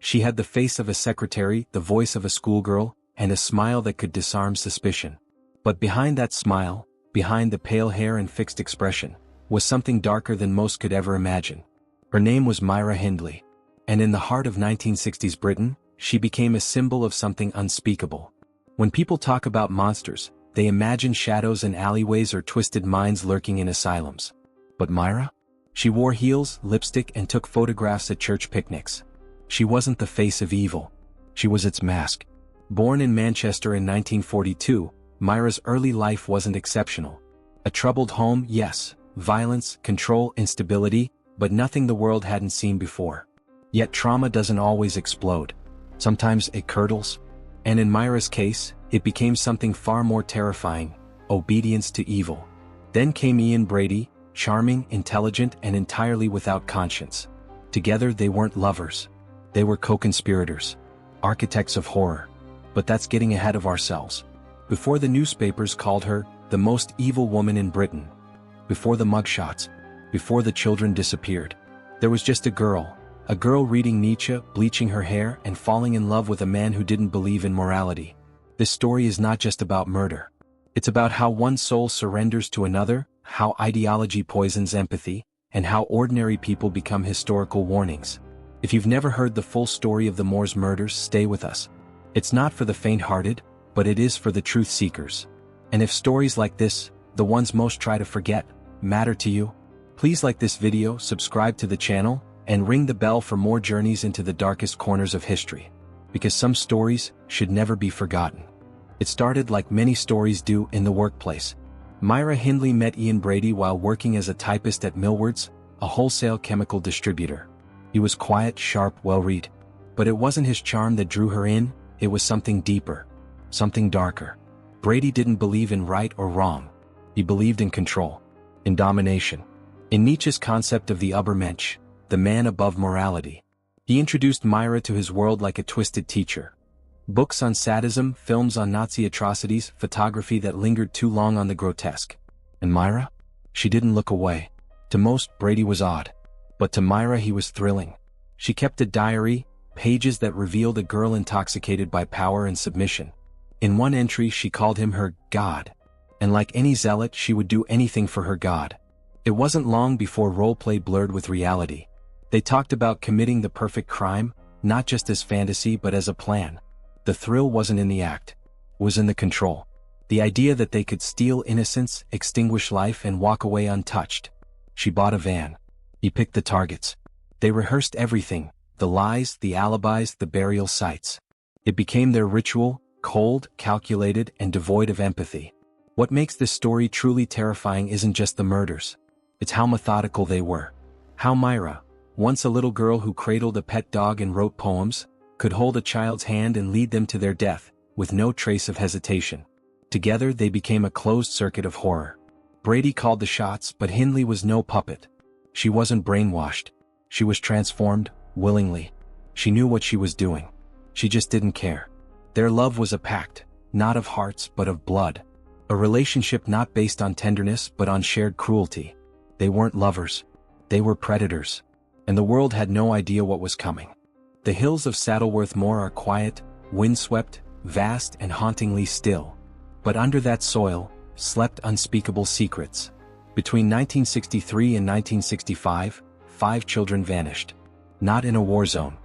She had the face of a secretary, the voice of a schoolgirl, and a smile that could disarm suspicion. But behind that smile, behind the pale hair and fixed expression, was something darker than most could ever imagine. Her name was Myra Hindley. And in the heart of 1960s Britain, she became a symbol of something unspeakable. When people talk about monsters, they imagine shadows in alleyways or twisted minds lurking in asylums. But Myra? She wore heels, lipstick, and took photographs at church picnics. She wasn't the face of evil. She was its mask. Born in Manchester in 1942, Myra's early life wasn't exceptional. A troubled home, yes, violence, control, instability, but nothing the world hadn't seen before. Yet trauma doesn't always explode. Sometimes it curdles. And in Myra's case, it became something far more terrifying: obedience to evil. Then came Ian Brady, charming, intelligent, and entirely without conscience. Together they weren't lovers. They were co-conspirators. Architects of horror. But that's getting ahead of ourselves. Before the newspapers called her the most evil woman in Britain, before the mugshots, before the children disappeared, there was just a girl reading Nietzsche, bleaching her hair, and falling in love with a man who didn't believe in morality. This story is not just about murder. It's about how one soul surrenders to another, how ideology poisons empathy, and how ordinary people become historical warnings. If you've never heard the full story of the Moors murders, stay with us. It's not for the faint-hearted, but it is for the truth seekers. And if stories like this, the ones most try to forget, matter to you, please like this video, subscribe to the channel, and ring the bell for more journeys into the darkest corners of history. Because some stories should never be forgotten. It started like many stories do, in the workplace. Myra Hindley met Ian Brady while working as a typist at Millward's, a wholesale chemical distributor. He was quiet, sharp, well-read. But it wasn't his charm that drew her in, it was something deeper. Something darker. Brady didn't believe in right or wrong. He believed in control. In domination. In Nietzsche's concept of the Übermensch, the man above morality. He introduced Myra to his world like a twisted teacher. Books on sadism, films on Nazi atrocities, photography that lingered too long on the grotesque. And Myra? She didn't look away. To most, Brady was odd. But to Myra he was thrilling. She kept a diary, pages that revealed a girl intoxicated by power and submission. In one entry she called him her God. And like any zealot, she would do anything for her God. It wasn't long before roleplay blurred with reality. They talked about committing the perfect crime, not just as fantasy but as a plan. The thrill wasn't in the act. It was in the control. The idea that they could steal innocence, extinguish life, and walk away untouched. She bought a van. He picked the targets. They rehearsed everything, the lies, the alibis, the burial sites. It became their ritual, cold, calculated, and devoid of empathy. What makes this story truly terrifying isn't just the murders. It's how methodical they were. How Myra, once a little girl who cradled a pet dog and wrote poems, could hold a child's hand and lead them to their death, with no trace of hesitation. Together they became a closed circuit of horror. Brady called the shots, but Hindley was no puppet. She wasn't brainwashed. She was transformed, willingly. She knew what she was doing. She just didn't care. Their love was a pact, not of hearts but of blood. A relationship not based on tenderness but on shared cruelty. They weren't lovers. They were predators. And the world had no idea what was coming. The hills of Saddleworth Moor are quiet, windswept, vast, and hauntingly still. But under that soil slept unspeakable secrets. Between 1963 and 1965, 5 children vanished. Not in a war zone.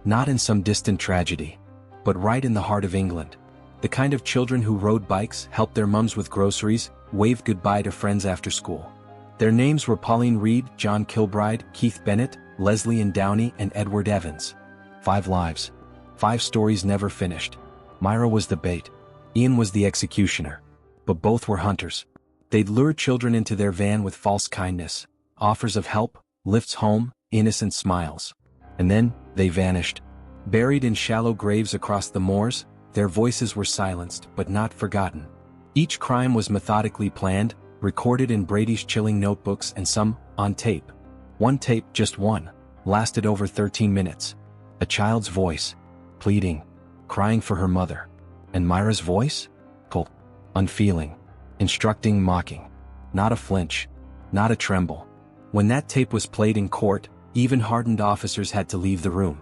Not in some distant tragedy. But right in the heart of England. The kind of children who rode bikes, helped their mums with groceries, waved goodbye to friends after school. Their names were Pauline Reed, John Kilbride, Keith Bennett, Leslie and Downey, and Edward Evans. 5 lives. 5 stories never finished. Myra was the bait. Ian was the executioner. But both were hunters. They'd lure children into their van with false kindness, offers of help, lifts home, innocent smiles. And then, they vanished. Buried in shallow graves across the moors, their voices were silenced but not forgotten. Each crime was methodically planned, recorded in Brady's chilling notebooks and some, on tape. One tape, just one, lasted over 13 minutes. A child's voice, pleading, crying for her mother. And Myra's voice? Cold, unfeeling, instructing, mocking. Not a flinch, not a tremble. When that tape was played in court, even hardened officers had to leave the room.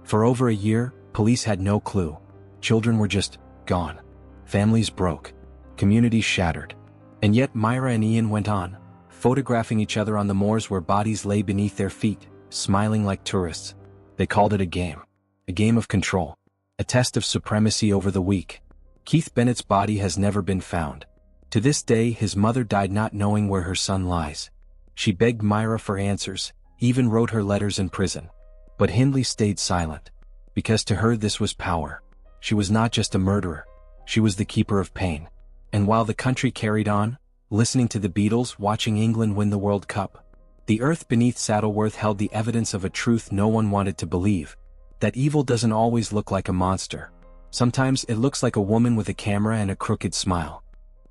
For over a year, police had no clue. Children were just gone. Families broke. Communities shattered. And yet Myra and Ian went on, photographing each other on the moors where bodies lay beneath their feet, smiling like tourists. They called it a game of control, a test of supremacy over the weak. Keith Bennett's body has never been found. To this day, his mother died not knowing where her son lies. She begged Myra for answers, even wrote her letters in prison. But Hindley stayed silent, because to her this was power. She was not just a murderer, she was the keeper of pain. And while the country carried on, listening to the Beatles, watching England win the World Cup, the earth beneath Saddleworth held the evidence of a truth no one wanted to believe: that evil doesn't always look like a monster. Sometimes it looks like a woman with a camera and a crooked smile.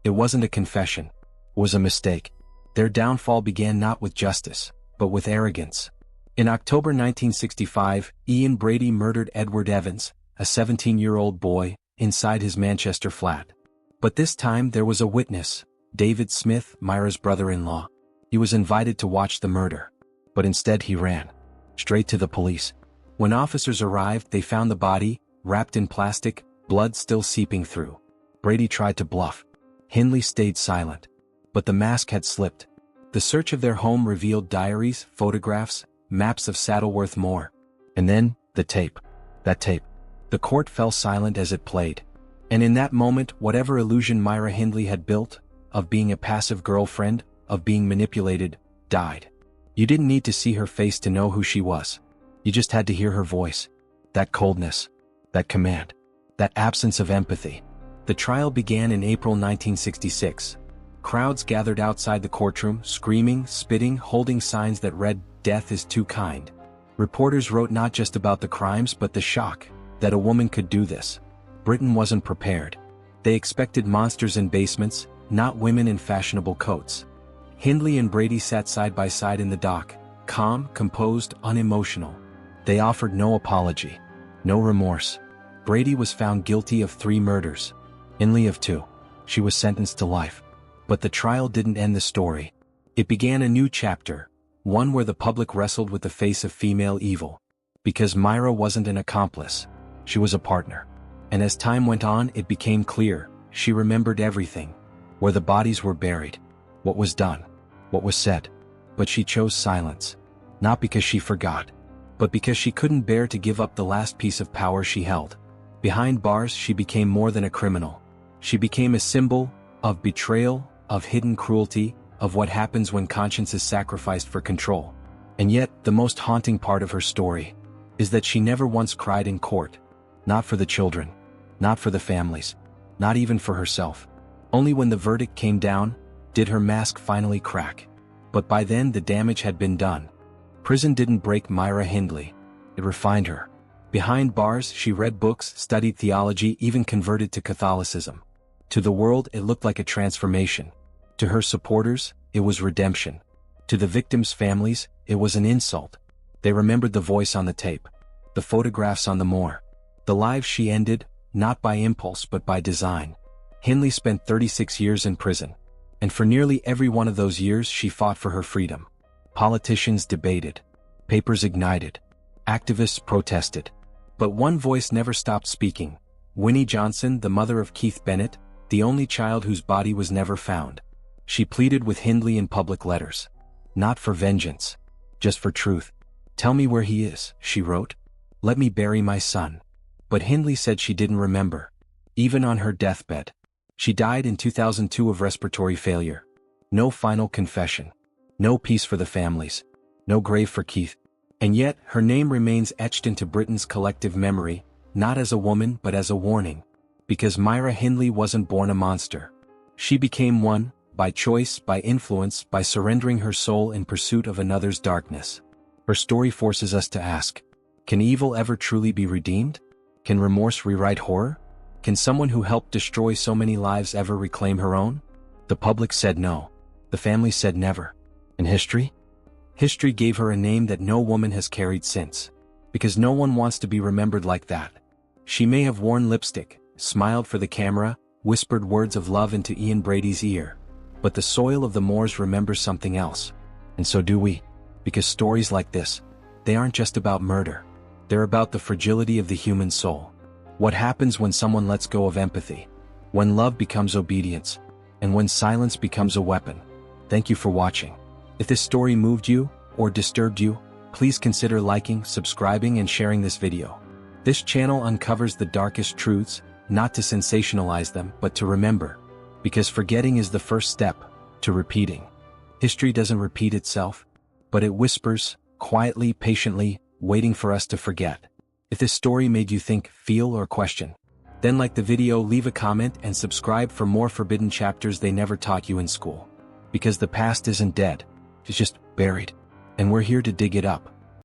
It wasn't a confession. It was a mistake. Their downfall began not with justice, but with arrogance. In October 1965, Ian Brady murdered Edward Evans, a 17-year-old boy, inside his Manchester flat. But this time there was a witness, David Smith, Myra's brother-in-law. He was invited to watch the murder. But instead he ran straight to the police. When officers arrived, they found the body, wrapped in plastic, blood still seeping through. Brady tried to bluff. Hindley stayed silent. But the mask had slipped. The search of their home revealed diaries, photographs, maps of Saddleworth Moor. And then, the tape. That tape. The court fell silent as it played. And in that moment, whatever illusion Myra Hindley had built, of being a passive girlfriend, of being manipulated, died. You didn't need to see her face to know who she was. You just had to hear her voice. That coldness. That command. That absence of empathy. The trial began in April 1966. Crowds gathered outside the courtroom, screaming, spitting, holding signs that read, "Death is too kind." Reporters wrote not just about the crimes but the shock, that a woman could do this. Britain wasn't prepared. They expected monsters in basements, not women in fashionable coats. Hindley and Brady sat side by side in the dock, calm, composed, unemotional. They offered no apology, no remorse. Brady was found guilty of 3 murders. Hindley of 2. She was sentenced to life. But the trial didn't end the story. It began a new chapter, one where the public wrestled with the face of female evil. Because Myra wasn't an accomplice. She was a partner. And as time went on, it became clear, she remembered everything. Where the bodies were buried. What was done. What was said. But she chose silence. Not because she forgot, but because she couldn't bear to give up the last piece of power she held. Behind bars, she became more than a criminal. She became a symbol of betrayal, of hidden cruelty, of what happens when conscience is sacrificed for control. And yet, the most haunting part of her story is that she never once cried in court. Not for the children. Not for the families. Not even for herself. Only when the verdict came down, did her mask finally crack. But by then the damage had been done. Prison didn't break Myra Hindley. It refined her. Behind bars, she read books, studied theology, even converted to Catholicism. To the world, it looked like a transformation. To her supporters, it was redemption. To the victims' families, it was an insult. They remembered the voice on the tape. The photographs on the moor. The lives she ended, not by impulse but by design. Hindley spent 36 years in prison. And for nearly every one of those years she fought for her freedom. Politicians debated. Papers ignited. Activists protested. But one voice never stopped speaking. Winnie Johnson, the mother of Keith Bennett, the only child whose body was never found. She pleaded with Hindley in public letters. Not for vengeance. Just for truth. "Tell me where he is," she wrote. "Let me bury my son." But Hindley said she didn't remember. Even on her deathbed. She died in 2002 of respiratory failure. No final confession. No peace for the families. No grave for Keith. And yet, her name remains etched into Britain's collective memory, not as a woman but as a warning. Because Myra Hindley wasn't born a monster. She became one, by choice, by influence, by surrendering her soul in pursuit of another's darkness. Her story forces us to ask, can evil ever truly be redeemed? Can remorse rewrite horror? Can someone who helped destroy so many lives ever reclaim her own? The public said no. The family said never. And history? History gave her a name that no woman has carried since. Because no one wants to be remembered like that. She may have worn lipstick, smiled for the camera, whispered words of love into Ian Brady's ear. But the soil of the moors remembers something else. And so do we. Because stories like this, they aren't just about murder. They're about the fragility of the human soul. What happens when someone lets go of empathy? When love becomes obedience? And when silence becomes a weapon? Thank you for watching. If this story moved you, or disturbed you, please consider liking, subscribing, and sharing this video. This channel uncovers the darkest truths, not to sensationalize them, but to remember. Because forgetting is the first step to repeating. History doesn't repeat itself, but it whispers, quietly, patiently, waiting for us to forget. If this story made you think, feel, or question, then like the video, leave a comment, and subscribe for more forbidden chapters they never taught you in school. Because the past isn't dead, it's just buried. And we're here to dig it up.